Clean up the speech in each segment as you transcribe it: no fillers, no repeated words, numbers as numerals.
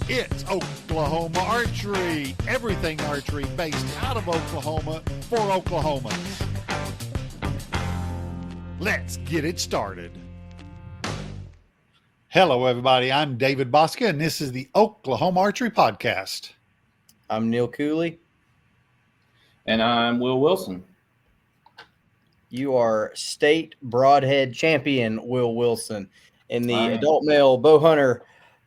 It's Oklahoma Archery. Everything archery based out of Oklahoma for Oklahoma. Let's get it started. Hello, everybody. I'm David Bosca, and this is the Oklahoma Archery Podcast. I'm Neil Cooley. And I'm Will Wilson. You are State Broadhead Champion, Will Wilson, in the adult male bowhunter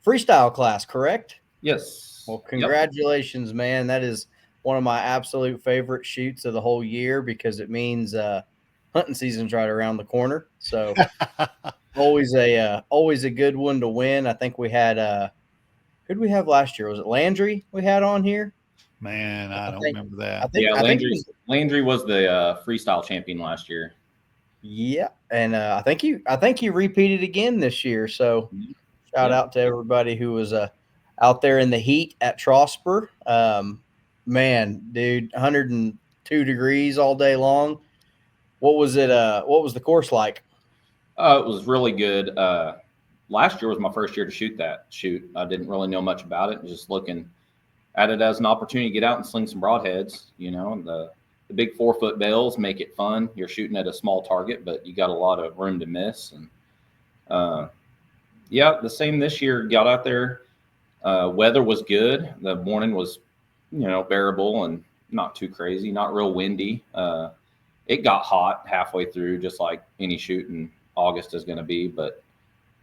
freestyle class, correct? Yes. Well, congratulations, man. That is one of my absolute favorite shoots of the whole year because it means hunting season's right around the corner. So always a good one to win. I think we had who did we have last year? Was it Landry we had on here? Man, I don't remember that. Landry was the freestyle champion last year. Yeah, and I think he repeated again this year. So shout out to everybody who was out there in the heat at Trosper. Man, dude, 102 degrees all day long. What was it? What was the course like? It was really good. Last year was my first year to shoot. I didn't really know much about it. Just looking at it as an opportunity to get out and sling some broadheads. You know, and the big 4-foot bales make it fun. You're shooting at a small target, but you got a lot of room to miss. And the same this year. Got out there. Weather was good. The morning was, bearable and not too crazy, not real windy. It got hot halfway through, just like any shoot in August is going to be, but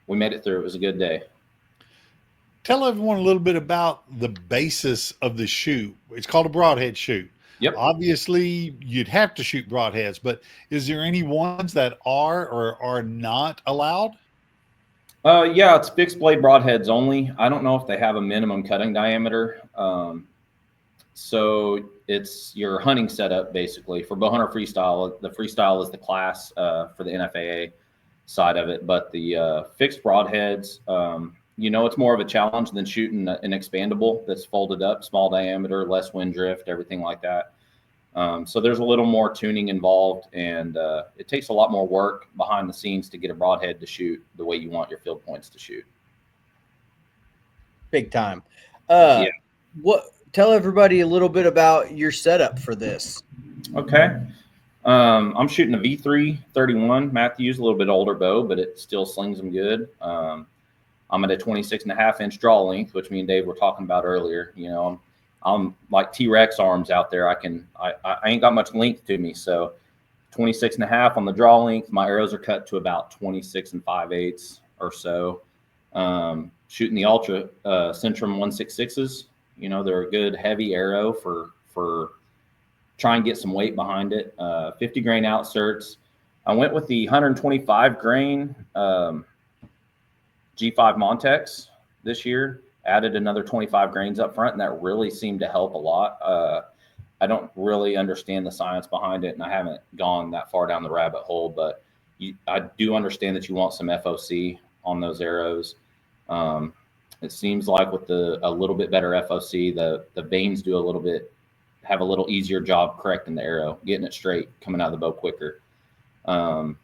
we made it through. It was a good day. Tell everyone a little bit about the basis of the shoot. It's called a broadhead shoot. Yep. Obviously, you'd have to shoot broadheads, but is there any ones that are or are not allowed? It's fixed blade broadheads only. I don't know if they have a minimum cutting diameter. So it's your hunting setup, basically. For Bowhunter Freestyle, the Freestyle is the class for the NFAA side of it. But the fixed broadheads, it's more of a challenge than shooting an expandable that's folded up, small diameter, less wind drift, everything like that. So there's a little more tuning involved, and it takes a lot more work behind the scenes to get a broadhead to shoot the way you want your field points to shoot. Big time. Tell everybody a little bit about your setup for this. Okay. I'm shooting a V3 31 Matthews, a little bit older bow, but it still slings them good. I'm at a 26.5-inch draw length, which me and Dave were talking about earlier. I'm like T-Rex arms out there. I ain't got much length to me. So 26.5 on the draw length. My arrows are cut to about 26 5/8 or so. Shooting the Ultra Centrum 166s. They're a good heavy arrow for try and get some weight behind it. 50 grain outserts. I went with the 125 grain G5 Montex this year. Added another 25 grains up front, and that really seemed to help a lot. I don't really understand the science behind it, and I haven't gone that far down the rabbit hole, but I do understand that you want some FOC on those arrows. It seems like with a little bit better FOC, the vanes have a little easier job correcting the arrow, getting it straight, coming out of the bow quicker. I'm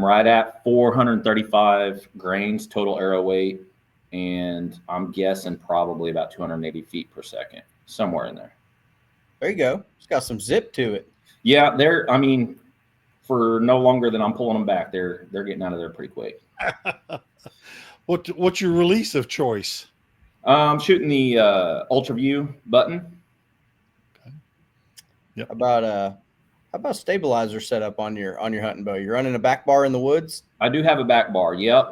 right at 435 grains total arrow weight, and I'm guessing probably about 280 feet per second, somewhere in there. There you go. It's got some zip to it. Yeah, for no longer than I'm pulling them back, they're getting out of there pretty quick. What's your release of choice? I'm shooting the Ultra View button. Okay. Yep. How about stabilizer setup on your hunting bow? You're running a back bar in the woods? I do have a back bar. Yep.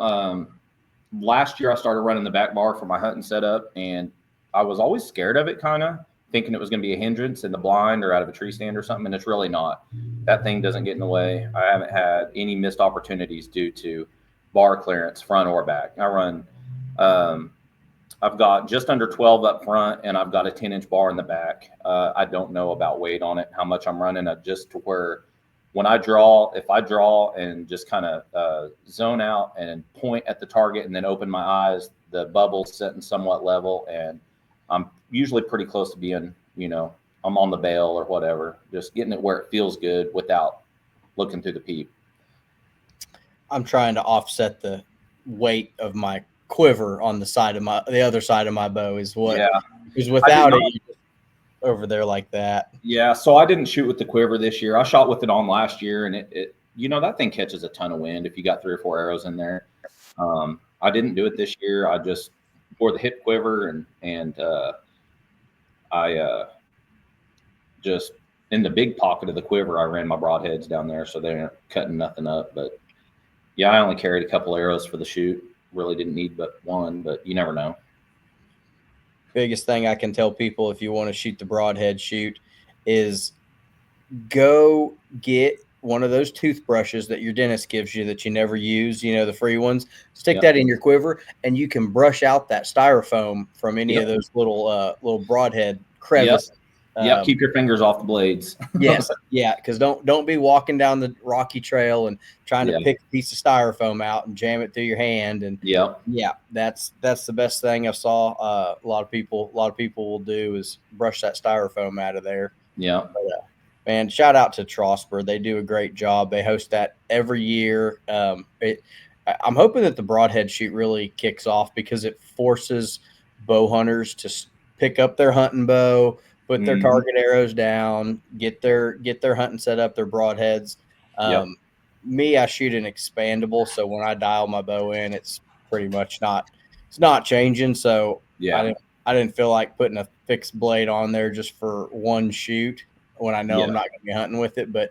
Last year I started running the back bar for my hunting setup, and I was always scared of it, kind of thinking it was going to be a hindrance in the blind or out of a tree stand or something, and it's really not. That thing doesn't get in the way. I haven't had any missed opportunities due to bar clearance, front or back. I run, I've got just under 12 up front, and I've got a 10-inch bar in the back. I don't know about weight on it, how much I'm running, just to where when if I draw and just kind of zone out and point at the target and then open my eyes, the bubble's sitting somewhat level, and I'm usually pretty close to being, I'm on the bail or whatever, just getting it where it feels good without looking through the peep. I'm trying to offset the weight of my quiver on the other side of my bow is what. Yeah. Because without it, you just over there like that. Yeah. So I didn't shoot with the quiver this year. I shot with it on last year, and it that thing catches a ton of wind if you got 3 or 4 arrows in there. I didn't do it this year. I just wore the hip quiver, and I just in the big pocket of the quiver, I ran my broadheads down there, so they aren't cutting nothing up. But yeah, I only carried a couple arrows for the shoot. Really didn't need but one, but you never know. Biggest thing I can tell people if you want to shoot the broadhead shoot is go get one of those toothbrushes that your dentist gives you that you never use, the free ones. Stick that in your quiver, and you can brush out that styrofoam from any of those little broadhead crevices. Keep your fingers off the blades. Yes, because don't be walking down the rocky trail and trying to pick a piece of styrofoam out and jam it through your hand. And that's the best thing I saw. A lot of people will do is brush that styrofoam out of there. Yeah. But, man, shout out to Trosper. They do a great job. They host that every year. I'm hoping that the broadhead shoot really kicks off because it forces bow hunters to pick up their hunting bow, put their target arrows down, get their hunting set up, their broadheads. Me, I shoot an expandable, so when I dial my bow in, it's pretty much not changing. So I didn't feel like putting a fixed blade on there just for one shoot when I know I'm not going to be hunting with it. But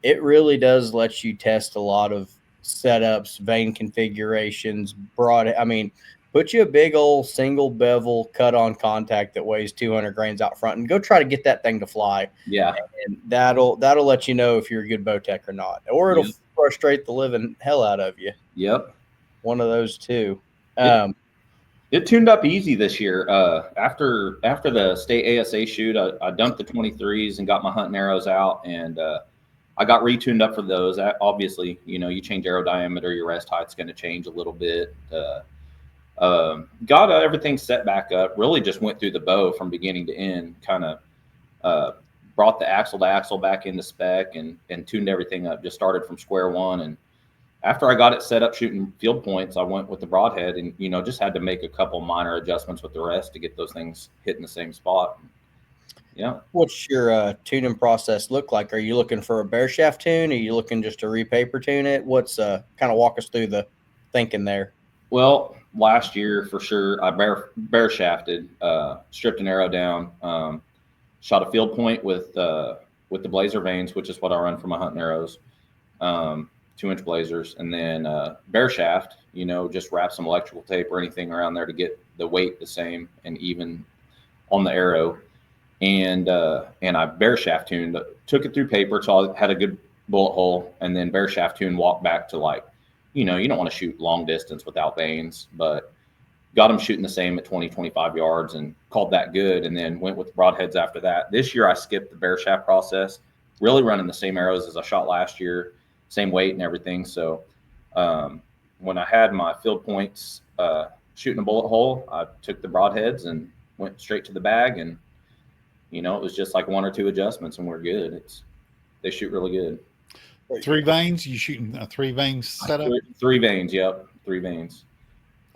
it really does let you test a lot of setups, vein configurations, put you a big old single bevel cut on contact that weighs 200 grains out front and go try to get that thing to fly. Yeah. And that'll let you know if you're a good bow tech or not, or it'll frustrate the living hell out of you. Yep. One of those two. It tuned up easy this year. After the state ASA shoot, I dumped the 23s and got my hunting arrows out, and I got retuned up for those. Obviously, you change arrow diameter, your rest height's going to change a little bit. Got everything set back up. Really just went through the bow from beginning to end. Kind of brought the axle to axle back into spec and tuned everything up. Just started from square one. And after I got it set up shooting field points, I went with the broadhead and just had to make a couple minor adjustments with the rest to get those things hitting the same spot. Yeah. What's your tuning process look like? Are you looking for a bare shaft tune? Are you looking just to repaper tune it? What's kind of walk us through the thinking there? Well, last year for sure, I bare shafted, stripped an arrow down, shot a field point with the blazer vanes, which is what I run for my hunting arrows, 2-inch blazers, and then bare shaft. Just wrap some electrical tape or anything around there to get the weight the same and even on the arrow. And I bare shaft tuned, took it through paper, so I had a good bullet hole, and then bare shaft tuned, walked back to you don't want to shoot long distance without vanes, but got them shooting the same at 20, 25 yards and called that good. And then went with broadheads after that. This year I skipped the bare shaft process, really running the same arrows as I shot last year, same weight and everything. So when I had my field points shooting a bullet hole, I took the broadheads and went straight to the bag. And, it was just like 1 or 2 adjustments and we're good. They shoot really good. 3 vanes? You shooting a 3 vanes setup? 3 vanes, yep, 3 vanes.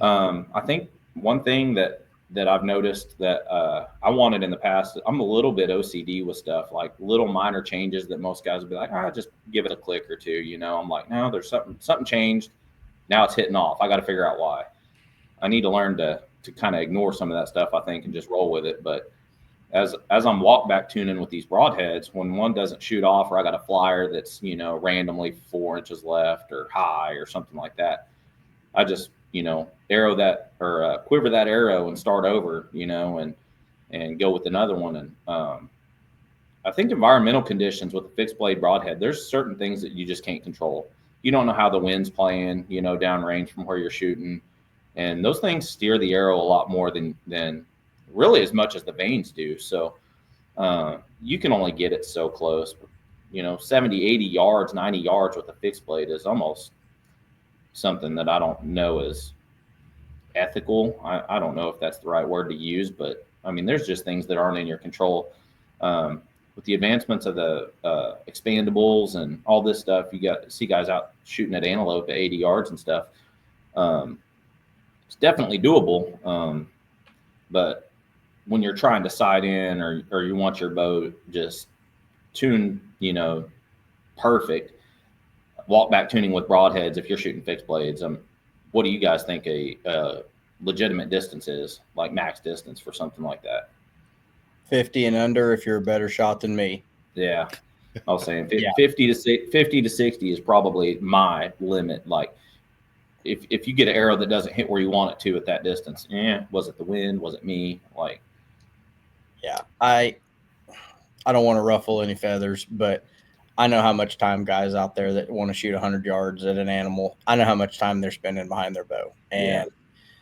I think one thing that I've noticed that I wanted in the past, I'm a little bit OCD with stuff, like little minor changes that most guys would be like, just give it a click or two. I'm like, no, there's something changed. Now it's hitting off. I got to figure out why. I need to learn to kind of ignore some of that stuff, I think, and just roll with it. But as I'm walk back tuning with these broadheads, when one doesn't shoot off or I got a flyer that's, randomly 4 inches left or high or something like that, I just, arrow that or quiver that arrow and start over, and go with another one. And I think environmental conditions with a fixed blade broadhead, there's certain things that you just can't control. You don't know how the wind's playing, downrange from where you're shooting. And those things steer the arrow a lot more than really as much as the vanes do. So you can only get it so close. 70, 80 yards, 90 yards with a fixed blade is almost something that I don't know is ethical. I don't know if that's the right word to use, but I mean, there's just things that aren't in your control. With the advancements of the expandables and all this stuff, see guys out shooting at antelope at 80 yards and stuff. it's definitely doable. But when you're trying to sight in or you want your bow just tuned, perfect, walk back tuning with broadheads, if you're shooting fixed blades, what do you guys think a legitimate distance is, like max distance for something like that? 50 and under if you're a better shot than me. Yeah. I was saying Yeah. 50 to 60 is probably my limit. Like if you get an arrow that doesn't hit where you want it to at that distance, was it the wind? Was it me? Like, yeah, I don't want to ruffle any feathers, but I know how much time guys out there that want to shoot 100 yards at an animal, I know how much time they're spending behind their bow. And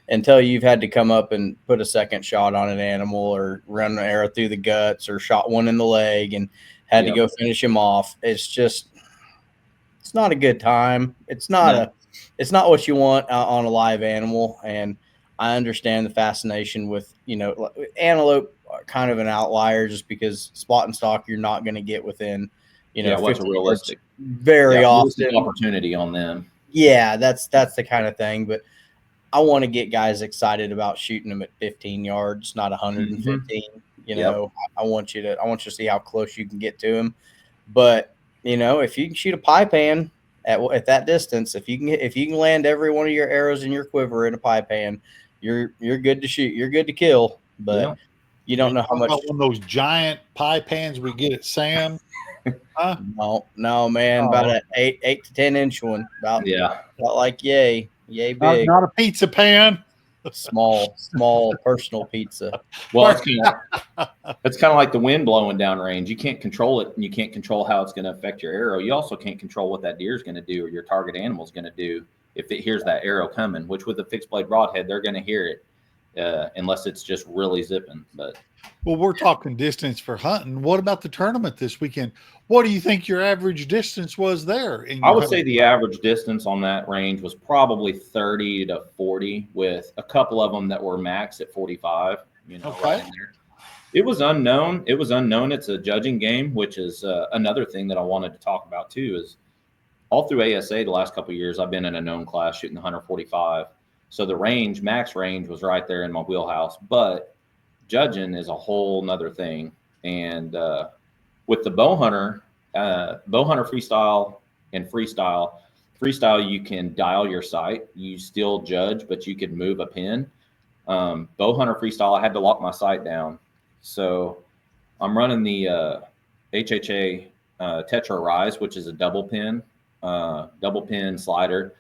until you've had to come up and put a second shot on an animal or run an arrow through the guts or shot one in the leg and had to go finish him off, it's not a good time. It's not what you want on a live animal. And I understand the fascination with, antelope are kind of an outlier just because spot and stock, you're not going to get within, what's a realistic, very often opportunity on them. Yeah, that's the kind of thing. But I want to get guys excited about shooting them at 15 yards, not 115. I want you to see how close you can get to them. But if you can shoot a pie pan at that distance, if you can land every one of your arrows in your quiver in a pie pan, you're good to shoot. You're good to kill. But you don't know how much. One of those giant pie pans we get at Sam. Huh? No, man. About an 8 to 10 inch one. About like yay big. Not a pizza pan. Small personal pizza. Well, it's kind of like the wind blowing down range. You can't control it, and you can't control how it's going to affect your arrow. You also can't control what that deer is going to do or your target animal is going to do if it hears that arrow coming. Which with a fixed blade broadhead, they're going to hear it unless it's just really zipping. But we're talking distance for hunting. What about the tournament this weekend? What do you think your average distance was there? I would say the average distance on that range was probably 30 to 40, with a couple of them that were max at 45. Right in there. It was unknown. It's a judging game, which is another thing that I wanted to talk about too. Is all through ASA the last couple of years, I've been in a known class shooting the 145. So the max range was right there in my wheelhouse. But judging is a whole nother thing. And with the Bowhunter Freestyle and Freestyle, you can dial your sight. You still judge, but you could move a pin. Bowhunter Freestyle, I had to lock my sight down. So I'm running the HHA Tetra Rise, which is a double pin slider.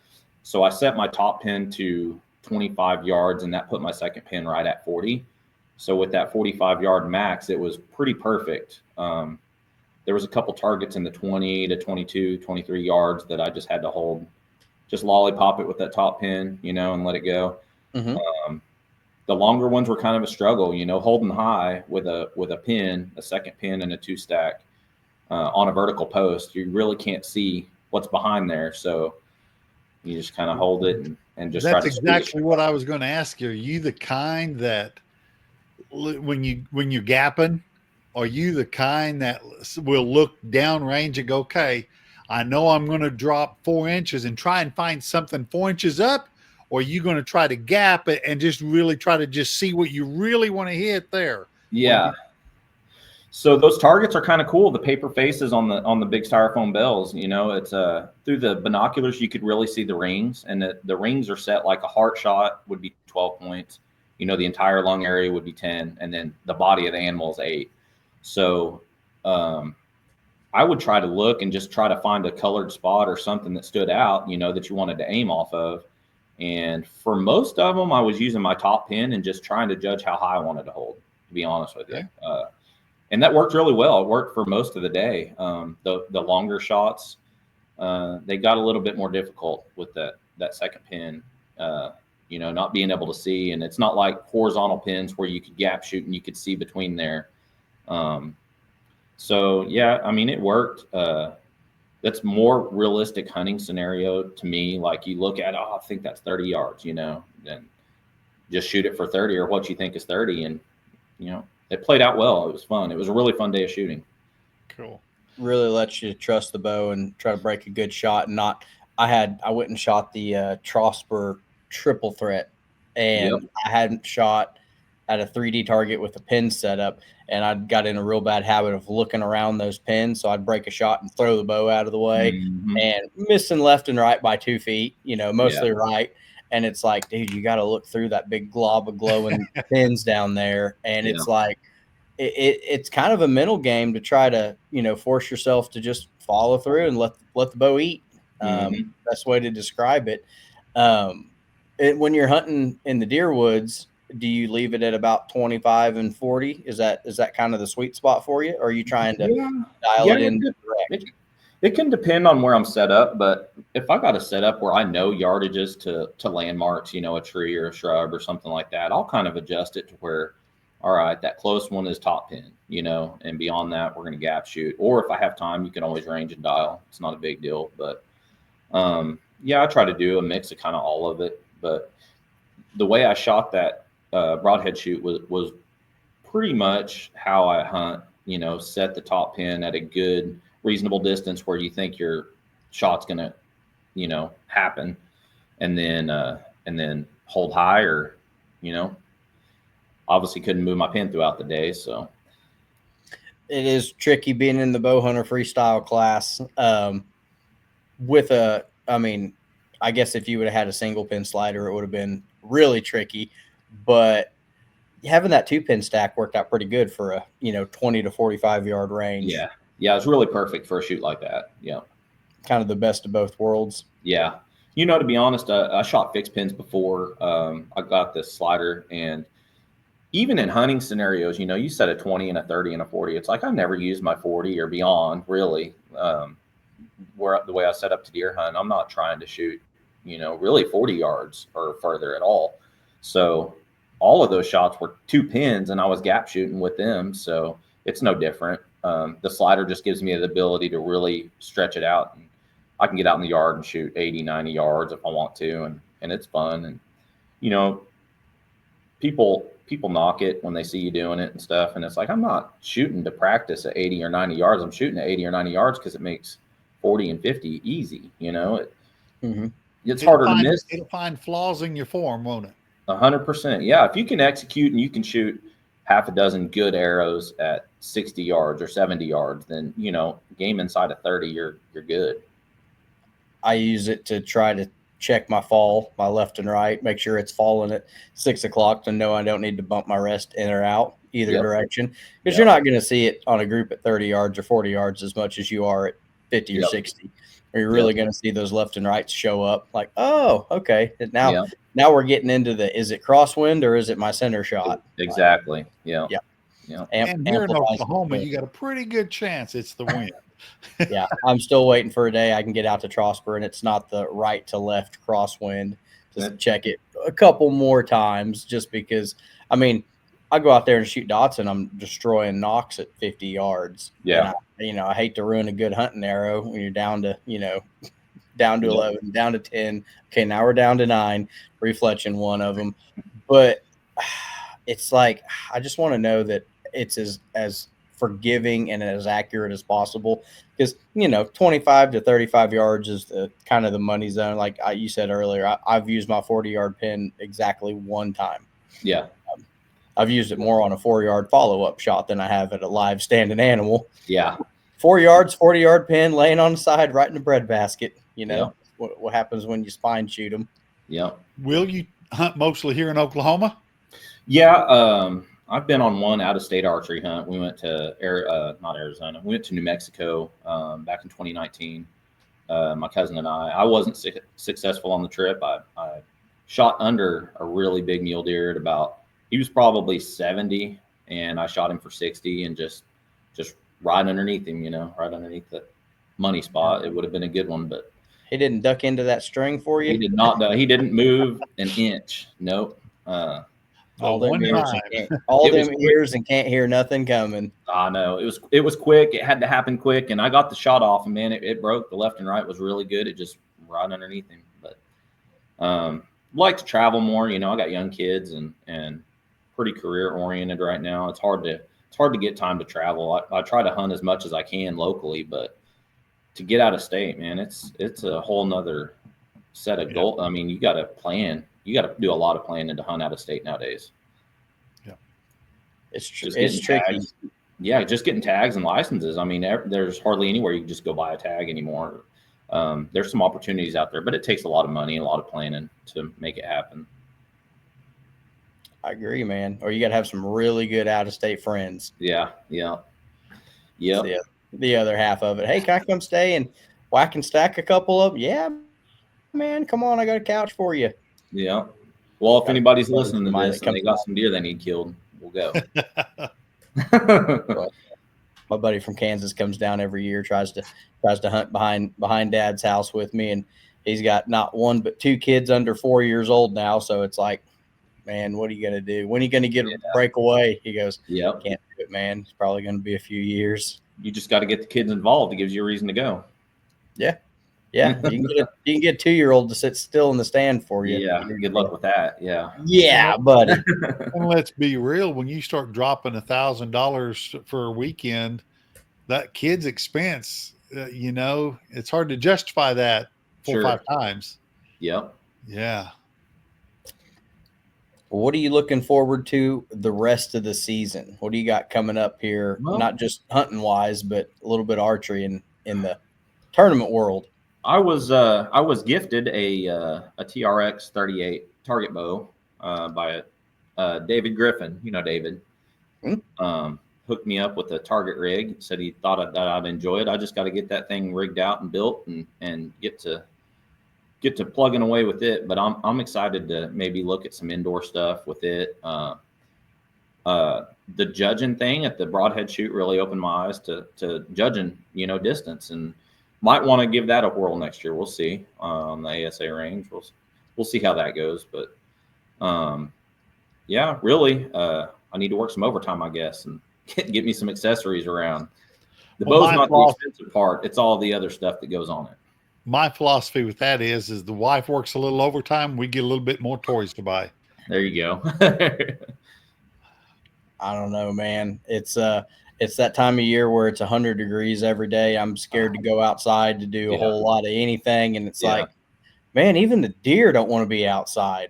So I set my top pin to 25 yards, and that put my second pin right at 40. So with that 45-yard max, it was pretty perfect. There was a couple targets in the 20 to 22, 23 yards that I just had to hold, just lollipop it with that top pin, and let it go. Mm-hmm. The longer ones were kind of a struggle, holding high with a pin, a second pin, and a 2-stack on a vertical post. You really can't see what's behind there, so you just kind of hold it and just. That's exactly what I was going to ask you. Are you the kind that when you're gapping, are you the kind that will look downrange and go, okay, I know I'm going to drop 4 inches and try and find something 4 inches up? Or are you going to try to gap it and just really try to just see what you really want to hit there? Yeah. So those targets are kind of cool. The paper faces on the big styrofoam bells, it's through the binoculars, you could really see the rings, and the rings are set like a heart shot would be 12 points. The entire lung area would be 10, and then the body of the animal is 8. So I would try to look and just try to find a colored spot or something that stood out, that you wanted to aim off of. And for most of them, I was using my top pin and just trying to judge how high I wanted to hold, to be honest with you. And that worked really well. It worked for most of the day. The longer shots, they got a little bit more difficult with that second pin, not being able to see. And it's not like horizontal pins where you could gap shoot and you could see between there. So yeah, I mean, it worked. That's more realistic hunting scenario to me. Like you look at, I think that's 30 yards, and just shoot it for 30 or what you think is 30. And, it played out well. It was fun. It was a really fun day of shooting. Cool. Really lets you trust the bow and try to break a good shot. And I went and shot the Trosper triple threat and I hadn't shot at a 3D target with a pin setup, and I got in a real bad habit of looking around those pins. So I'd break a shot and throw the bow out of the way, and missing left and right by 2 feet, mostly right. And it's like, dude, you got to look through that big glob of glowing pins down there. And it's like, it's kind of a mental game to try to, force yourself to just follow through and let the bow eat. Best way to describe it. When you're hunting in the deer woods, do you leave it at about 25 and 40? Is that kind of the sweet spot for you? Or are you trying to dial it in direct? It can depend on where I'm set up, but if I got a setup where I know yardages to landmarks, a tree or a shrub or something like that, I'll kind of adjust it to where, all right, that close one is top pin, and beyond that, we're going to gap shoot. Or if I have time, you can always range and dial. It's not a big deal, but I try to do a mix of kind of all of it. But the way I shot that broadhead shoot was pretty much how I hunt, set the top pin at a good, reasonable distance where you think your shot's going to, happen, and then hold high, or, obviously couldn't move my pin throughout the day. So it is tricky being in the Bowhunter freestyle class I guess if you would have had a single pin slider, it would have been really tricky, but having that 2-pin stack worked out pretty good for a 20 to 45 yard range. Yeah, it's really perfect for a shoot like that. Yeah, kind of the best of both worlds. Yeah, to be honest, I shot fixed pins before. I got this slider, and even in hunting scenarios, you set a 20 and a 30 and a 40. It's like I never used my 40 or beyond, really. Where the way I set up to deer hunt, I'm not trying to shoot really 40 yards or further at all. So all of those shots were 2 pins, and I was gap shooting with them. So it's no different. The slider just gives me the ability to really stretch it out, and I can get out in the yard and shoot 80, 90 yards if I want to. And it's fun. And, people knock it when they see you doing it and stuff. And it's like, I'm not shooting to practice at 80 or 90 yards. I'm shooting at 80 or 90 yards because it makes 40 and 50 easy. It's harder to miss. It'll find flaws in your form, won't it? 100%. Yeah. If you can execute and you can shoot half a dozen good arrows at 60 yards or 70 yards, then, game inside of 30, you're good. I use it to try to check my fall, my left and right, make sure it's falling at 6 o'clock to know I don't need to bump my rest in or out either direction, because you're not going to see it on a group at 30 yards or 40 yards as much as you are at 50 or 60. Or you're really going to see those left and rights show up like, oh, okay. Now we're getting into is it crosswind or is it my center shot? Exactly. And here in Oklahoma, you got a pretty good chance it's the wind. Yeah, I'm still waiting for a day I can get out to Trosper and it's not the right to left crosswind. Just check it a couple more times, just because, I go out there and shoot dots and I'm destroying knocks at 50 yards. Yeah. And I hate to ruin a good hunting arrow when you're down to, down to 11, down to 10. Okay, now we're down to 9, refletching one of them. But it's like, I just want to know that it's as forgiving and as accurate as possible, because 25 to 35 yards is the kind of the money zone. Like you said earlier, I've used my 40-yard pin exactly one time. I've used it more on a 4-yard follow-up shot than I have at a live standing animal. 4 yards, 40-yard pin laying on the side right in the breadbasket. What happens when you spine shoot them. Will you hunt mostly here in Oklahoma? I've been on one out-of-state archery hunt. We went to not Arizona. We went to New Mexico back in 2019. My cousin and I wasn't successful on the trip. I shot under a really big mule deer at he was probably 70, and I shot him for 60 and just right underneath him, right underneath the money spot. It would have been a good one, but he didn't duck into that string for you. He did not. He didn't move an inch. Nope. All them ears and can't hear nothing coming. I know. It was quick. It had to happen quick, and I got the shot off, and man, it broke. The left and right was really good. It just right underneath him. But like to travel more. I got young kids and pretty career oriented right now. It's hard to get time to travel. I try to hunt as much as I can locally, but to get out of state, man, it's a whole nother set of goals. You got to plan you got to do a lot of planning to hunt out of state nowadays. Yeah, it's tricky. tags. Yeah, just getting tags and licenses. I mean, there's hardly anywhere you can just go buy a tag anymore. There's some opportunities out there, but it takes a lot of money and a lot of planning to make it happen. I agree, man. Or you got to have some really good out-of-state friends. Yeah. The other half of it. Hey, can I come stay and whack and stack a couple of them? Yeah, man. Come on, I got a couch for you. Yeah. Well, if anybody's Brother listening to of mine this that and they comes got out. some deer they need killed, we'll go. My buddy from Kansas comes down every year, tries to hunt behind Dad's house with me, and he's got not one but two kids under 4 years old now. So it's like, man, what are you gonna do? When are you gonna get a breakaway? He goes, Yep. Can't do it, man. It's probably gonna be a few years. You just got to get the kids involved. It gives you a reason to go. Yeah. You can get a 2-year-old to sit still in the stand for you. Yeah. Good luck with that. Yeah. Yeah, buddy. and let's be real. When you start dropping $1,000 for a weekend, that kid's expense, it's hard to justify that 4 or 5 times. Yep. Yeah. What are you looking forward to the rest of the season? What do you got coming up here? Well, not just hunting wise, but a little bit archery in the tournament world. I was gifted a TRX 38 target bow by David Griffin. You know David. Mm-hmm. Hooked me up with a target rig. Said he thought that I'd enjoy it. I just got to get that thing rigged out and built and get to plugging away with it. But I'm excited to maybe look at some indoor stuff with it. The judging thing at the Broadhead shoot really opened my eyes to judging, distance, and might want to give that a whirl next year. We'll see on the ASA range. We'll see how that goes. But yeah, really, I need to work some overtime, I guess, and get me some accessories around. The bow's not the expensive part. It's all the other stuff that goes on it. My philosophy with that is the wife works a little overtime. We get a little bit more toys to buy. There you go. I don't know, man. It's that time of year where it's 100 degrees every day. I'm scared to go outside to do a whole lot of anything. And it's like, man, even the deer don't want to be outside.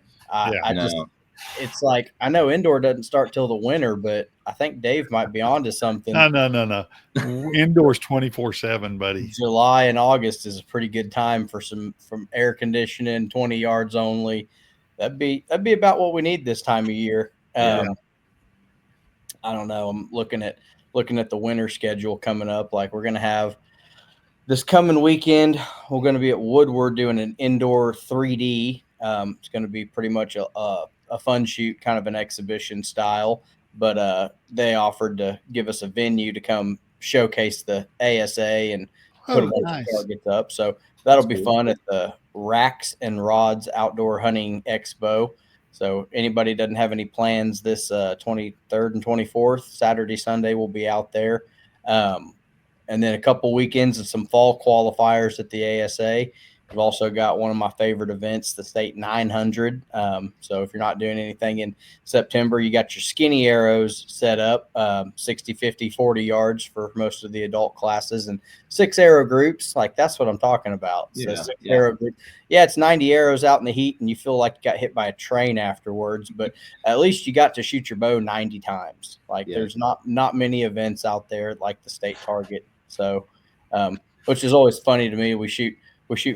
It's like, I know indoor doesn't start till the winter, but I think Dave might be onto something. No. Indoors 24/7, buddy. July and August is a pretty good time for some from air conditioning, 20 yards only. That'd be about what we need this time of year. I don't know. I'm looking at the winter schedule coming up. Like, we're going to have this coming weekend, we're going to be at Woodward doing an indoor 3D. It's going to be pretty much a fun shoot, kind of an exhibition style, but they offered to give us a venue to come showcase the ASA and put a bunch of targets up. So that'll be fun at the Racks and Rods Outdoor Hunting Expo. So anybody doesn't have any plans this 23rd and 24th, Saturday, Sunday, we'll be out there. And then a couple weekends of some fall qualifiers at the ASA. We've also got one of my favorite events, the State 900. So if you're not doing anything in September, you got your skinny arrows set up, 60, 50, 40 yards for most of the adult classes, and 6 arrow groups. Like, that's what I'm talking about. So arrow group. Yeah, it's 90 arrows out in the heat, and you feel like you got hit by a train afterwards, but at least you got to shoot your bow 90 times. Like, there's not many events out there like the state target. So, which is always funny to me. We shoot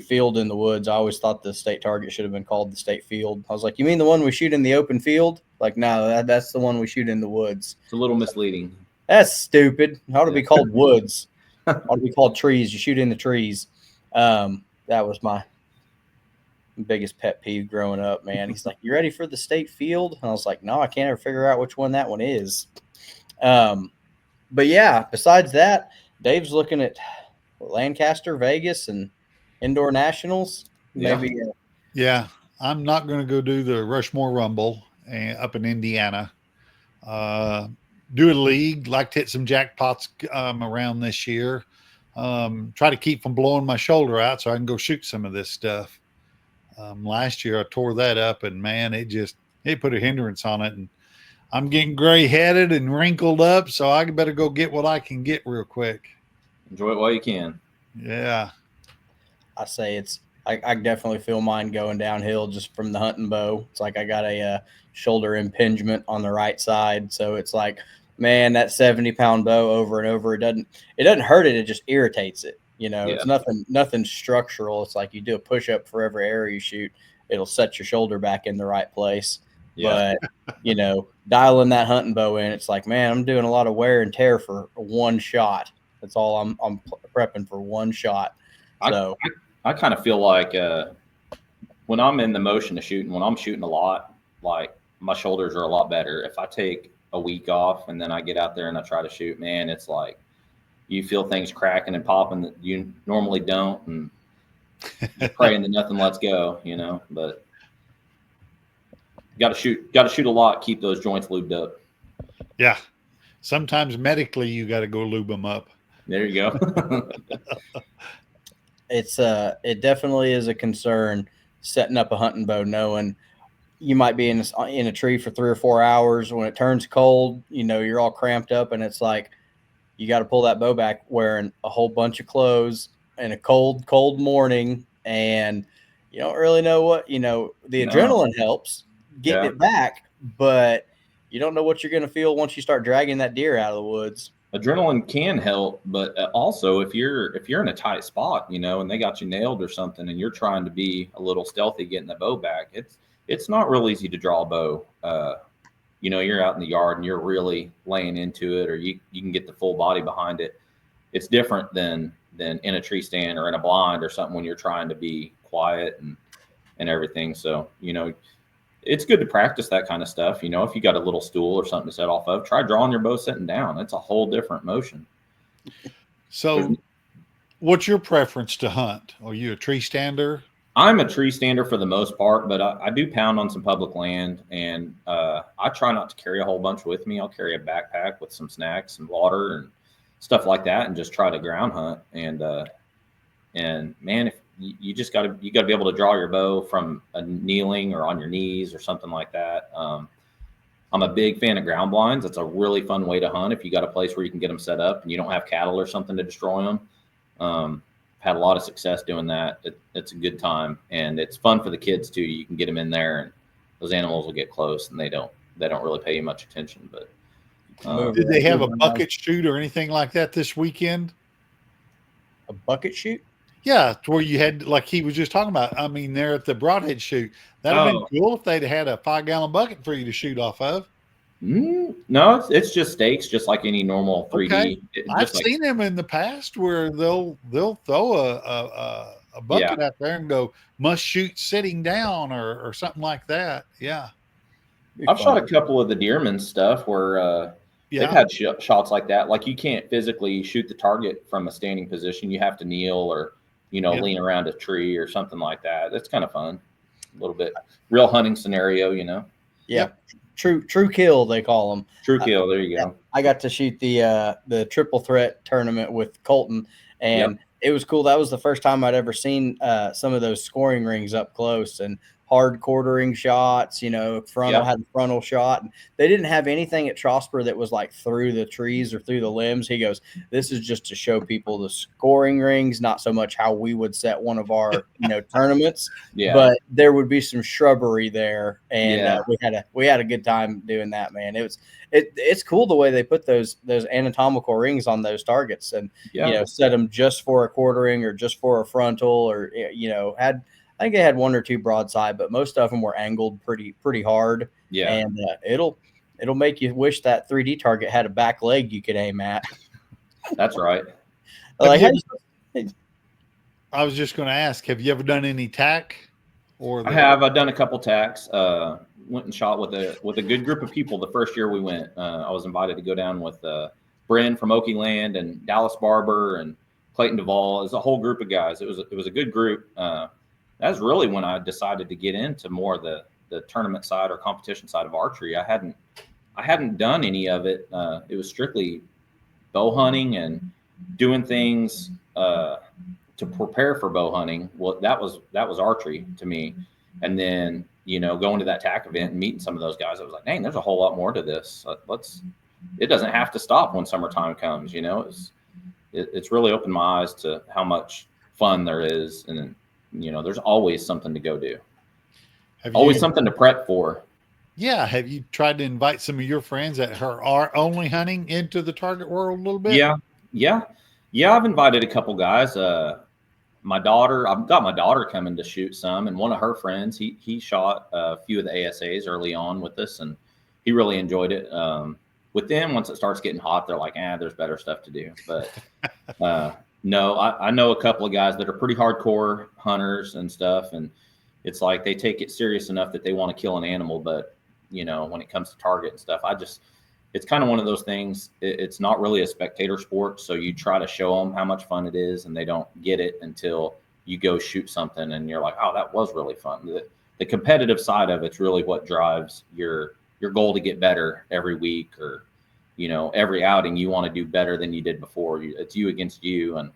field in the woods. I always thought the state target should have been called the state field. I was like, you mean the one we shoot in the open field? Like, no, that's the one we shoot in the woods. It's a little misleading. That's stupid. It ought to be called woods. It ought to be called trees. You shoot in the trees. That was my biggest pet peeve growing up, man. He's like, you ready for the state field? And I was like, no, I can't ever figure out which one that one is. But yeah, besides that, Dave's looking at Lancaster, Vegas, and indoor nationals. Maybe. Yeah. I'm not going to go do the Rushmore Rumble up in Indiana. Do a league, like to hit some jackpots around this year. Try to keep from blowing my shoulder out so I can go shoot some of this stuff. Last year I tore that up, and man, it put a hindrance on it, and I'm getting gray-headed and wrinkled up, so I better go get what I can get real quick. Enjoy it while you can. Yeah. I say it's I definitely feel mine going downhill just from the hunting bow. It's like I got a shoulder impingement on the right side, so it's like, man, that 70-pound bow over and over, it doesn't hurt it, it just irritates it. It's nothing structural. It's like you do a push up for every arrow you shoot, it'll set your shoulder back in the right place. Yeah. But dialing that hunting bow in, it's like, man, I'm doing a lot of wear and tear for one shot. That's all I'm prepping for, one shot. So I kind of feel like when I'm in the motion of shooting, when I'm shooting a lot, like my shoulders are a lot better. If I take a week off and then I get out there and I try to shoot, man, it's like you feel things cracking and popping that you normally don't, and you're praying that nothing lets go, but got to shoot a lot, keep those joints lubed up. Yeah. Sometimes medically you got to go lube them up. There you go. It definitely is a concern setting up a hunting bow, knowing you might be in a tree for 3 or 4 hours. When it turns cold, you're all cramped up, and it's like you got to pull that bow back wearing a whole bunch of clothes in a cold morning, and you don't really know what the adrenaline helps getting it back, but you don't know what you're going to feel once you start dragging that deer out of the woods. Adrenaline can help, but also if you're in a tight spot, and they got you nailed or something, and you're trying to be a little stealthy getting the bow back, it's not real easy to draw a bow. You're out in the yard and you're really laying into it, or you can get the full body behind it. It's different than in a tree stand or in a blind or something when you're trying to be quiet and everything. So, it's good to practice that kind of stuff. If you got a little stool or something to set off of, try drawing your bow sitting down. It's a whole different motion. So what's your preference to hunt? Are you a tree stander? I'm a tree stander for the most part, but I do pound on some public land, and I try not to carry a whole bunch with me. I'll carry a backpack with some snacks and water and stuff like that, and just try to ground hunt. And man, if you just got to be able to draw your bow from a kneeling or on your knees or something like that. I'm a big fan of ground blinds. It's a really fun way to hunt if you got a place where you can get them set up and you don't have cattle or something to destroy them. Had a lot of success doing that. It's a good time, and it's fun for the kids too. You can get them in there, and those animals will get close, and they don't really pay you much attention. But did they have a bucket shoot or anything like that this weekend? A bucket shoot? Yeah, to where you had, like he was just talking about. I mean, they're at the Broadhead shoot. That'd have been cool if they'd had a 5-gallon bucket for you to shoot off of. No, it's just stakes, just like any normal 3D. Okay. I've seen them in the past where they'll throw a bucket out there and go, must shoot sitting down or something like that. Yeah. I've shot a couple of the Deerman stuff where they've had shots like that. Like you can't physically shoot the target from a standing position. You have to kneel or lean around a tree or something like that. That's kind of fun. A little bit real hunting scenario, Yeah. True kill, they call them. True kill. There you go. I got to shoot the triple threat tournament with Colton, and it was cool. That was the first time I'd ever seen some of those scoring rings up close and hard quartering shots. Frontal had the frontal shot. And they didn't have anything at Trosper that was like through the trees or through the limbs. He goes, "This is just to show people the scoring rings, not so much how we would set one of our tournaments." Yeah. But there would be some shrubbery there, and we had a good time doing that, man. It's cool the way they put those anatomical rings on those targets, and set them just for a quartering or just for a frontal, or I think they had 1 or 2 broadside, but most of them were angled pretty hard. Yeah, and it'll make you wish that 3D target had a back leg you could aim at. That's right. I was just going to ask, have you ever done any tack? I have. I've done a couple tacks. Went and shot with a good group of people the first year we went. I was invited to go down with Bryn from Okie Land and Dallas Barber and Clayton Duvall. It was a whole group of guys. It was a good group. That's really when I decided to get into more the tournament side or competition side of archery. I hadn't done any of it. It was strictly bow hunting and doing things to prepare for bow hunting. Well, that was archery to me. And then, going to that tack event and meeting some of those guys, I was like, dang, there's a whole lot more to this. It doesn't have to stop when summertime comes, it's really opened my eyes to how much fun there is. And there's always something to go do. Always something to prep for. Yeah. Have you tried to invite some of your friends that are only hunting into the target world a little bit? Yeah. I've invited a couple guys. I've got my daughter coming to shoot some, and one of her friends, he shot a few of the ASAs early on with us, and he really enjoyed it. With them, once it starts getting hot, they're like, there's better stuff to do. But no, I know a couple of guys that are pretty hardcore hunters and stuff, and it's like they take it serious enough that they want to kill an animal, but when it comes to target and stuff, it's kind of one of those things. It's not really a spectator sport, so you try to show them how much fun it is, and they don't get it until you go shoot something, and you're like, oh, that was really fun. The competitive side of it's really what drives your goal to get better every week, or every outing. You want to do better than you did before. It's you against you, and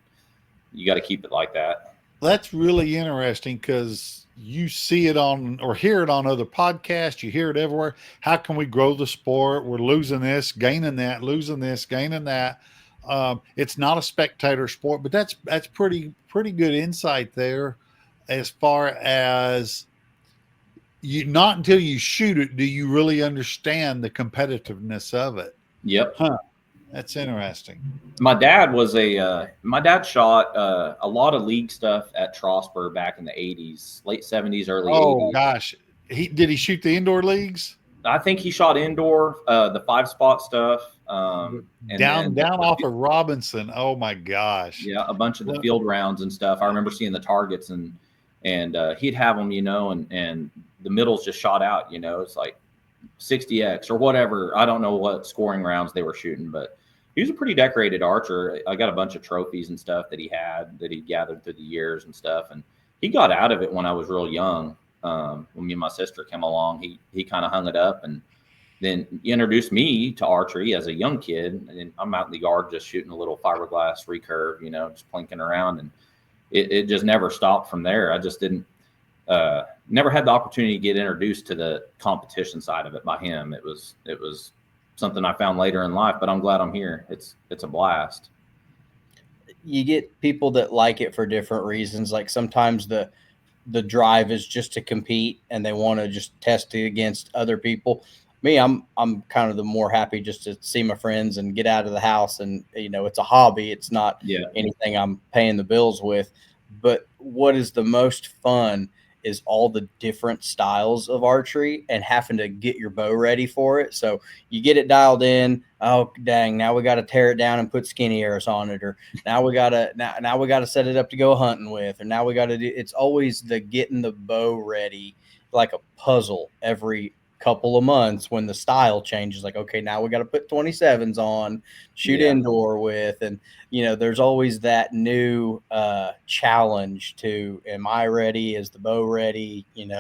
you got to keep it like that. That's really interesting, because you see it on or hear it on other podcasts. You hear it everywhere. How can we grow the sport? We're losing this, gaining that, losing this, gaining that. It's not a spectator sport, but that's pretty good insight there. As far as not until you shoot it do you really understand the competitiveness of it. Yep. That's interesting. My dad shot a lot of league stuff at Trosper back in the 80s, late 70s, early 80s. Oh gosh. Did he shoot the indoor leagues? I think he shot indoor, the 5-spot stuff. And down off of Robinson. Oh my gosh. Yeah, a bunch of the field rounds and stuff. I remember seeing the targets, and he'd have them, and the middles just shot out. It's like 60x or whatever. I don't know what scoring rounds they were shooting, but he was a pretty decorated archer. I got a bunch of trophies and stuff that he gathered through the years and stuff. And he got out of it when I was real young. When me and my sister came along, he kind of hung it up, and then he introduced me to archery as a young kid. And I'm out in the yard just shooting a little fiberglass recurve, just plinking around, and it just never stopped from there. I just never had the opportunity to get introduced to the competition side of it by him. It was something I found later in life, but I'm glad I'm here. It's a blast. You get people that like it for different reasons. Like sometimes the drive is just to compete, and they want to just test it against other people. Me, I'm kind of the more happy just to see my friends and get out of the house, and it's a hobby. It's not anything I'm paying the bills with. But what is the most fun is all the different styles of archery and having to get your bow ready for it. So you get it dialed in. Oh, dang. Now we got to tear it down and put skinny arrows on it. Or now we got to set it up to go hunting with. Or now we got to it's always the getting the bow ready, like a puzzle every couple of months when the style changes. Like, okay, now we got to put 27s on, shoot indoor with. And, there's always that new challenge to, am I ready? Is the bow ready? Figure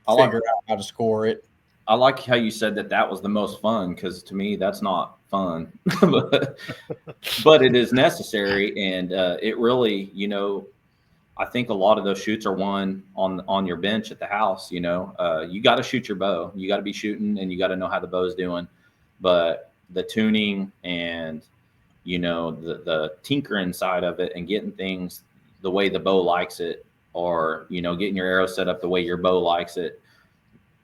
out how to score it. I like how you said that was the most fun, because to me, that's not fun, but it is necessary. And it really, I think a lot of those shoots are won on your bench at the house. You got to shoot your bow. You got to be shooting, and you got to know how the bow's doing. But the tuning and the tinkering side of it, and getting things the way the bow likes it, or getting your arrow set up the way your bow likes it,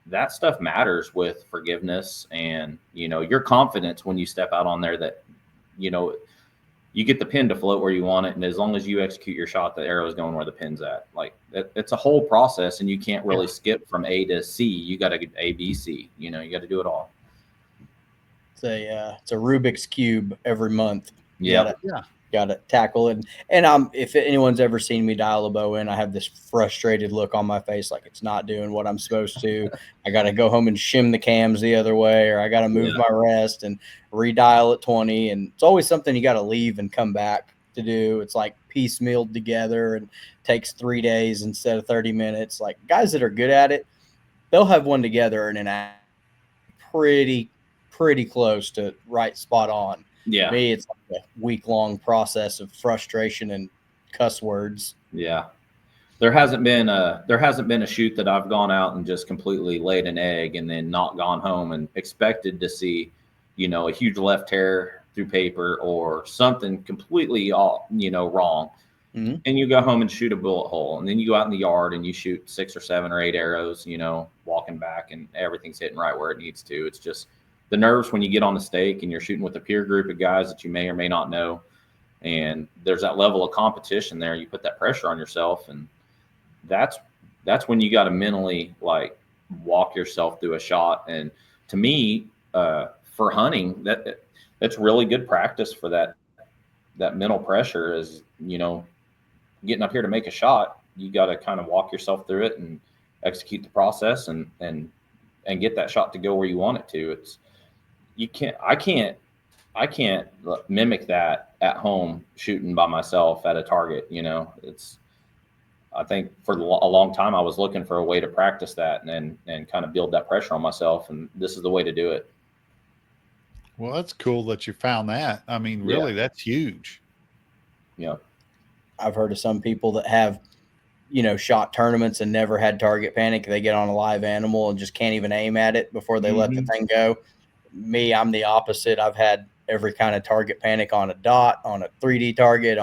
that stuff matters with forgiveness and your confidence when you step out on there, that you get the pin to float where you want it, and as long as you execute your shot, the arrow is going where the pin's at. Like it's a whole process, and you can't really skip from A to C. You got to get A, B, C. You got to do it all. It's a Rubik's cube every month. Yeah. Got to tackle it. And if anyone's ever seen me dial a bow in, I have this frustrated look on my face, like it's not doing what I'm supposed to. I got to go home and shim the cams the other way, or I got to move my rest and redial at 20. And it's always something you got to leave and come back to do. It's like piecemealed together and takes 3 days instead of 30 minutes. Like guys that are good at it, they'll have one together in an pretty close to right spot on. Yeah. Me, it's like a week-long process of frustration and cuss words. Yeah. There hasn't been a shoot that I've gone out and just completely laid an egg and then not gone home and expected to see, a huge left tear through paper or something completely, wrong. Mm-hmm. and you go home and shoot a bullet hole, and then you go out in the yard and you shoot 6 or 7 or 8 arrows, walking back, and everything's hitting right where it needs to. It's just the nerves when you get on the stake and you're shooting with a peer group of guys that you may or may not know, and there's that level of competition there. You put that pressure on yourself, and that's when you got to mentally like walk yourself through a shot. And to me, for hunting, that's really good practice for that mental pressure is, getting up here to make a shot. You got to kind of walk yourself through it and execute the process and get that shot to go where you want it to. I can't mimic that at home shooting by myself at a target. I think for a long time I was looking for a way to practice that and kind of build that pressure on myself, and this is the way to do it. Well, that's cool that you found that. I mean, really, that's huge. Yeah. I've heard of some people that have, shot tournaments and never had target panic. They get on a live animal and just can't even aim at it before they let the thing go. Me, I'm the opposite. I've had every kind of target panic on a dot, on a 3D target,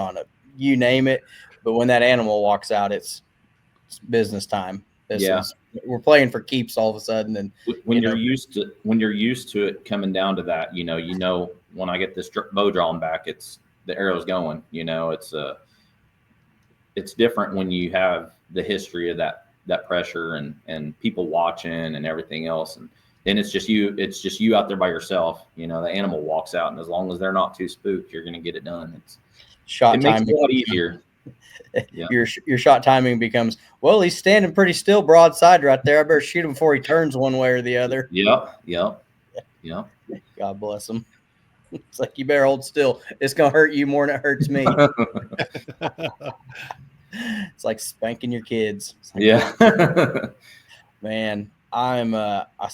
you name it. But when that animal walks out, it's business time. We're playing for keeps all of a sudden. And when you're used to it coming down to that, when I get this bow drawn back, it's the arrow's going. It's different when you have the history of that pressure and people watching and everything else, and then it's just you out there by yourself. The animal walks out, and as long as they're not too spooked, you're going to get it done. It makes it a lot easier. Yeah. Your shot timing becomes, well, he's standing pretty still broadside right there. I better shoot him before he turns one way or the other. Yep. God bless him. It's like, you better hold still. It's going to hurt you more than it hurts me. It's like spanking your kids. Yeah. Man, I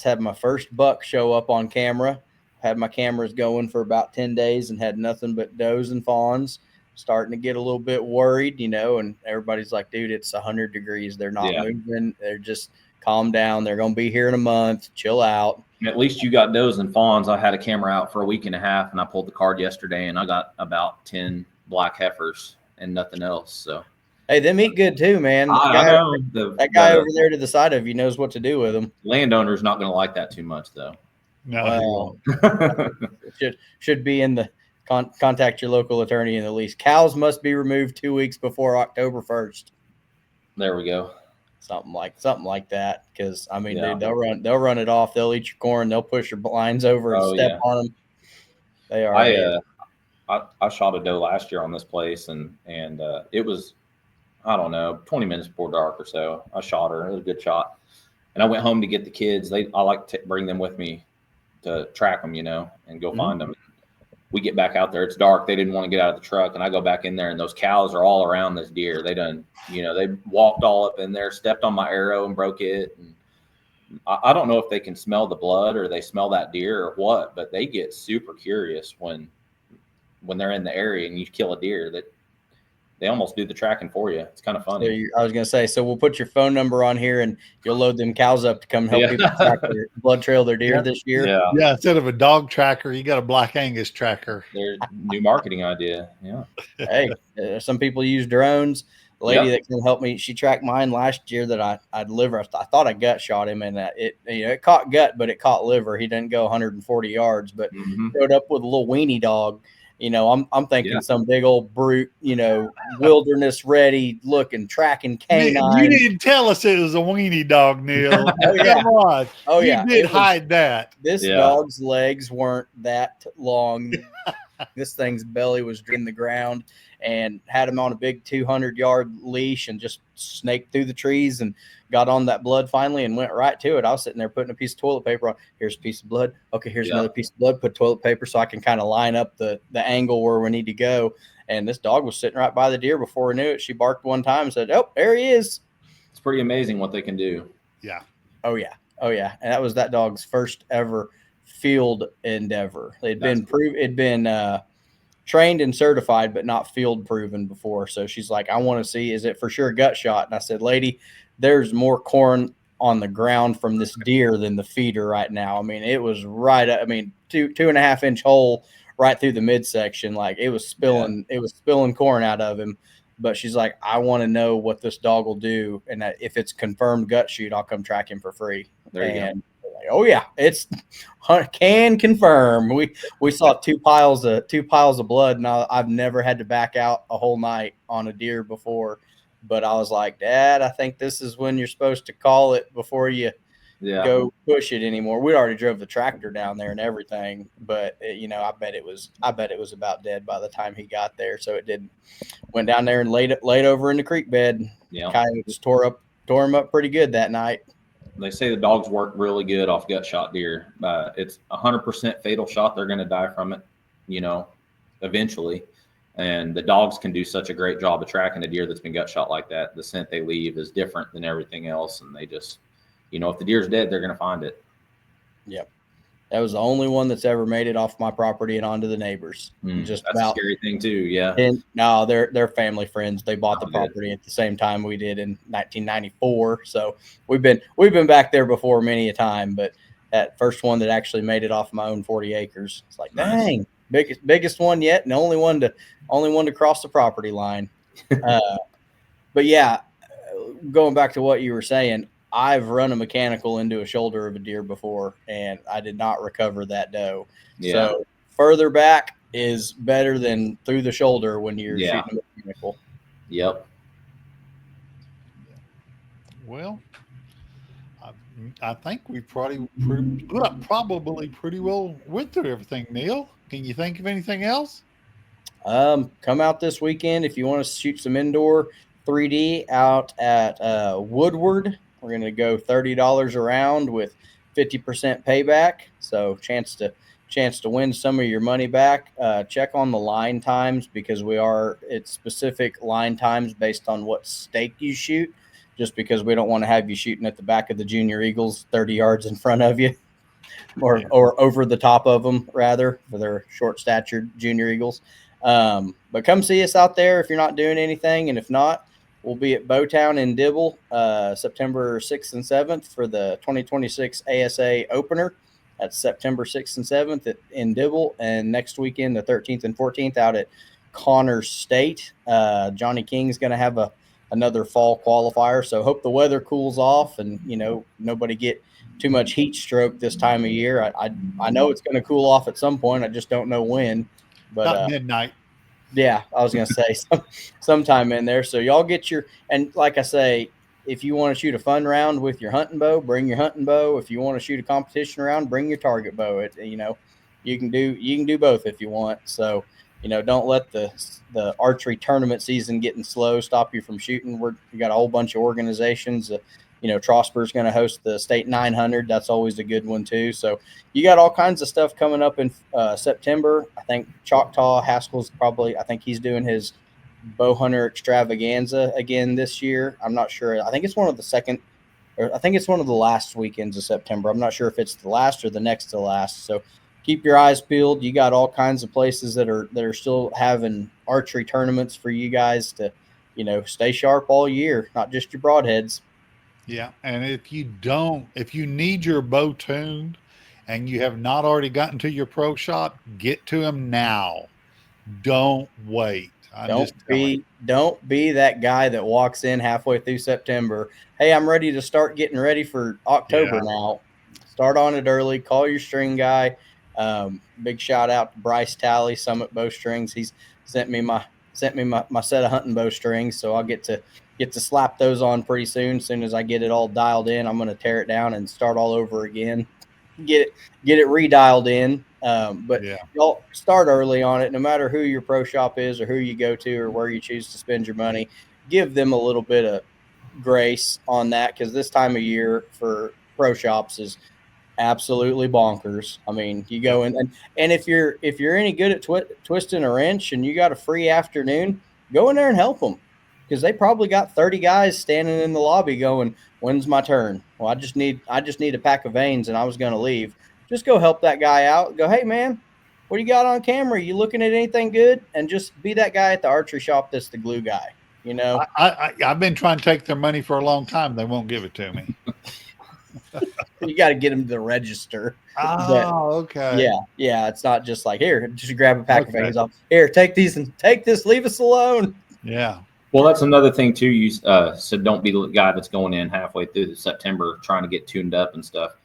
had my first buck show up on camera. Had my cameras going for about 10 days and had nothing but does and fawns. Starting to get a little bit worried, and everybody's like, dude, it's 100 degrees. They're not moving. They're just calm down. They're going to be here in a month. Chill out. At least you got does and fawns. I had a camera out for a week and a half, and I pulled the card yesterday, and I got about 10 black heifers and nothing else. So, hey, them eat good too, man. That guy over there to the side of you knows what to do with them. Landowner's not going to like that too much, though. No, should be in the contact your local attorney in the lease. Cows must be removed 2 weeks before October 1st. There we go. Something like that. Because dude, they'll run it off. They'll eat your corn. They'll push your blinds over and step on them. They are. I shot a doe last year on this place, and it was, I don't know, 20 minutes before dark or so. I shot her. It was a good shot, and I went home to get the kids. I like to bring them with me to track them, and go find them. We get back out there. It's dark. They didn't want to get out of the truck, and I go back in there, and those cows are all around this deer. They they walked all up in there, stepped on my arrow and broke it. And I don't know if they can smell the blood or they smell that deer or what, but they get super curious when they're in the area and you kill a deer that they almost do the tracking for you. It's kind of funny. I was going to say, so we'll put your phone number on here and you'll load them cows up to come help people track their blood trail their deer this year. Yeah. Instead of a dog tracker, you got a Black Angus tracker. Their new marketing idea. Yeah. Hey, some people use drones. The lady that can help me, she tracked mine last year that I'd liver. I thought I gut shot him, and it caught gut, but it caught liver. He didn't go 140 yards, but showed up with a little weenie dog. I'm thinking some big old brute, wilderness ready looking tracking canine. You didn't tell us it was a weenie dog, Neil. Come on. Oh you did hide that. This dog's legs weren't that long. This thing's belly was in the ground, and had him on a big 200-yard leash and just snaked through the trees and got on that blood finally and went right to it. I was sitting there putting a piece of toilet paper on. Here's a piece of blood. Okay, here's another piece of blood. Put toilet paper so I can kind of line up the angle where we need to go. And this dog was sitting right by the deer. Before we knew it, she barked one time and said, "Oh, there he is." It's pretty amazing what they can do. Yeah. Oh, yeah. And that was that dog's first ever field endeavor. It'd been trained and certified, but not field proven before. So she's like, I want to see, is it for sure gut shot? And I said, lady, there's more corn on the ground from this deer than the feeder right now. It was right up, 2.5 inch hole right through the midsection. Like it was spilling corn out of him. But she's like, I want to know what this dog will do, and that if it's confirmed gut shoot, I'll come track him for free. There you and go. Like, oh yeah, it's can confirm. We saw two piles of blood, and I've never had to back out a whole night on a deer before. But I was like, Dad, I think this is when you're supposed to call it before you go push it anymore. We already drove the tractor down there and everything, but I bet it was about dead by the time he got there. So it didn't. Went down there and laid over in the creek bed. Yeah, coyotes tore him up pretty good that night. They say the dogs work really good off gut shot deer. It's 100% fatal shot. They're going to die from it, eventually. And the dogs can do such a great job of tracking a deer that's been gut shot like that. The scent they leave is different than everything else, and they just, if the deer's dead, they're going to find it. Yep. That was the only one that's ever made it off my property and onto the neighbors. That's a scary thing too. Yeah. And no, they're family friends. They bought the property at the same time we did in 1994. So we've been back there before many a time, but that first one that actually made it off my own 40 acres. It's like, dang, biggest one yet, and the only one to cross the property line. But yeah, going back to what you were saying, I've run a mechanical into a shoulder of a deer before, and I did not recover that doe. Yeah. So further back is better than through the shoulder when you're shooting a mechanical. Yep. Well, I think we probably pretty well went through everything, Neil. Can you think of anything else? Come out this weekend if you want to shoot some indoor 3D out at Woodward. We're going to go $30 a round with 50% payback. So chance to win some of your money back. Check on the line times because it's specific line times based on what stake you shoot, just because we don't want to have you shooting at the back of the Junior Eagles 30 yards in front of you or over the top of them rather for their short statured Junior Eagles. But come see us out there if you're not doing anything. And if not, we'll be at BOWTOWN in Dibble, September 6th and 7th for the 2026 ASA Opener. That's September 6th and 7th in Dibble. And next weekend, the 13th and 14th, out at Connors State. Johnny King's going to have another fall qualifier. So hope the weather cools off and, nobody get too much heat stroke this time of year. I know it's going to cool off at some point. I just don't know when. But about midnight. Yeah, I was going to say sometime in there. So y'all get and like I say, if you want to shoot a fun round with your hunting bow, bring your hunting bow. If you want to shoot a competition round, bring your target bow. You can do both if you want. So, don't let the archery tournament season getting slow stop you from shooting. We got a whole bunch of organizations. Trosper is going to host the State 900. That's always a good one too. So you got all kinds of stuff coming up in September. I think Choctaw Haskell's I think he's doing his Bowhunter extravaganza again this year. I'm not sure. I think it's one of the last weekends of September. I'm not sure if it's the last or the next to last. So keep your eyes peeled. You got all kinds of places that are still having archery tournaments for you guys to, stay sharp all year, not just your broadheads. Yeah, and if you need your bow tuned and you have not already gotten to your pro shop, get to them now. Don't wait. Don't be that guy that walks in halfway through September. Hey, I'm ready to start getting ready for October now. Start on it early. Call your string guy. Big shout out to Bryce Talley, Summit Bowstrings. He's sent me my set of hunting bow strings, so I'll get to slap those on pretty soon. As soon as I get it all dialed in, I'm going to tear it down and start all over again. Get it redialed in. But y'all start early on it, no matter who your pro shop is or who you go to or where you choose to spend your money. Give them a little bit of grace on that, because this time of year for pro shops is absolutely bonkers. I mean, you go in and if you're any good at twisting a wrench and you got a free afternoon, go in there and help them, because they probably got 30 guys standing in the lobby going, when's my turn? Well, I just need a pack of veins and I was going to leave. Just go help that guy out. Go, hey man, what do you got on camera? You looking at anything good? And just be that guy at the archery shop that's the glue guy. I've been trying to take their money for a long time. They won't give it to me. You got to get them to the register. Okay. Yeah. It's not just like, here, just grab a pack of veins off. Here, take these and take this. Leave us alone. Yeah. Well, that's another thing too. You said don't be the guy that's going in halfway through the September trying to get tuned up and stuff.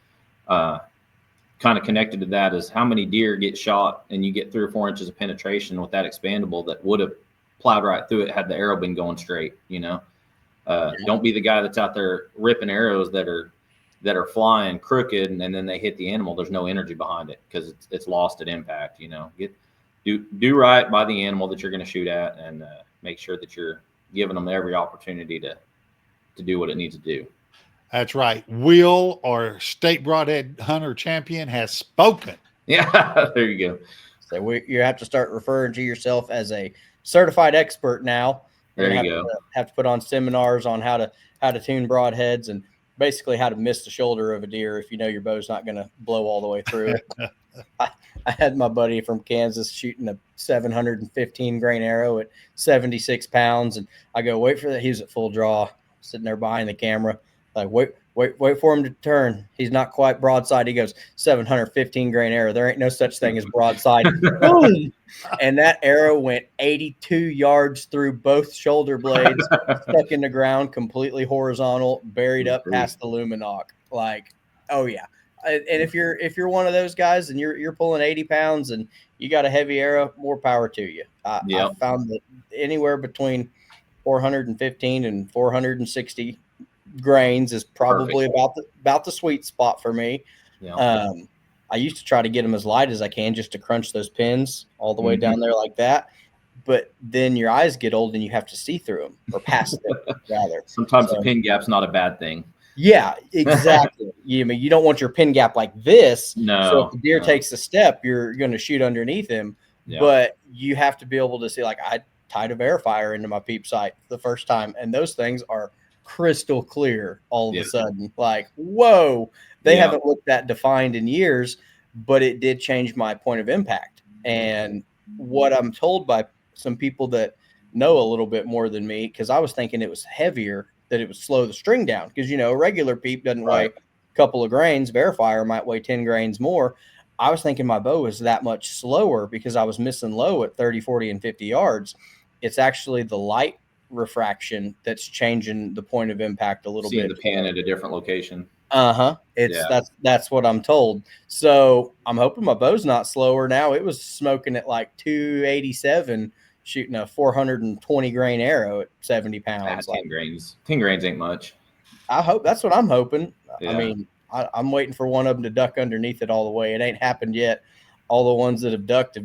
Kind of connected to that is how many deer get shot and you get 3 or 4 inches of penetration with that expandable that would have plowed right through it had the arrow been going straight. Don't be the guy that's out there ripping arrows that are flying crooked and then they hit the animal. There's no energy behind it because it's lost at impact. Do right by the animal that you're going to shoot at and make sure that you're giving them every opportunity to do what it needs to do. That's right. Will, our State Broadhead Hunter champion, has spoken. Yeah, there you go. So you have to start referring to yourself as a certified expert now. There you go. Have to put on seminars on how to tune broadheads and basically how to miss the shoulder of a deer if you know your bow's not going to blow all the way through it. I had my buddy from Kansas shooting a 715 grain arrow at 76 pounds, and I go, wait for that. He was at full draw, sitting there behind the camera. Like, wait for him to turn. He's not quite broadside. He goes, 715 grain arrow. There ain't no such thing as broadside. Boom! And that arrow went 82 yards through both shoulder blades, stuck in the ground, completely horizontal, buried up past the luminoc. Like, oh yeah. And if you're one of those guys and you're pulling 80 pounds and you got a heavy arrow, more power to you. I found that anywhere between 415 and 460 grains is probably about the sweet spot for me. I used to try to get them as light as I can just to crunch those pins all the way down there like that, but then your eyes get old and you have to see through them or pass them rather. Sometimes the pin gap's not a bad thing. Yeah, exactly. You don't want your pin gap like this. No. So if the deer takes a step, you're going to shoot underneath him. Yeah. But you have to be able to see, like, I tied a verifier into my peep sight the first time, and those things are crystal clear all of a sudden. Like, whoa, they haven't looked that defined in years, but it did change my point of impact. And what I'm told by some people that know a little bit more than me, because I was thinking it was heavier, that it would slow the string down. Because, a regular peep doesn't weigh a couple of grains. Verifier might weigh 10 grains more. I was thinking my bow was that much slower because I was missing low at 30, 40, and 50 yards. It's actually the light refraction that's changing the point of impact a little bit. Seeing the pin at a different location. That's what I'm told. So I'm hoping my bow's not slower now. It was smoking at like 287, shooting a 420 grain arrow at 70 pounds. 10 grains. 10 grains ain't much. I hope that's what I'm hoping. Yeah. I mean, I'm waiting for one of them to duck underneath it all the way. It ain't happened yet. All the ones that have ducked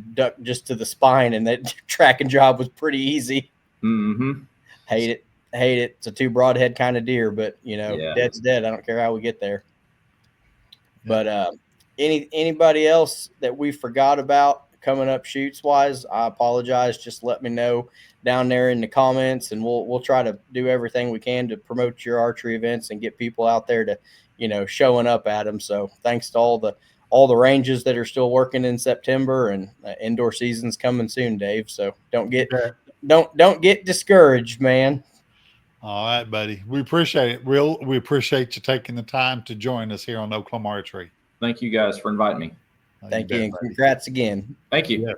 just to the spine, and that tracking job was pretty easy. Mm-hmm. Hate it. It's a 2 broadhead kind of deer, but dead's dead. I don't care how we get there. But anybody else that we forgot about coming up shoots wise, I apologize. Just let me know down there in the comments, and we'll try to do everything we can to promote your archery events and get people out there to, showing up at them. So thanks to all the ranges that are still working in September, and indoor season's coming soon, Dave. So don't get discouraged, man. All right, buddy. We appreciate it. We appreciate you taking the time to join us here on Oklahoma Archery. Thank you guys for inviting me. Thank you, and congrats again. Thank you. Yes.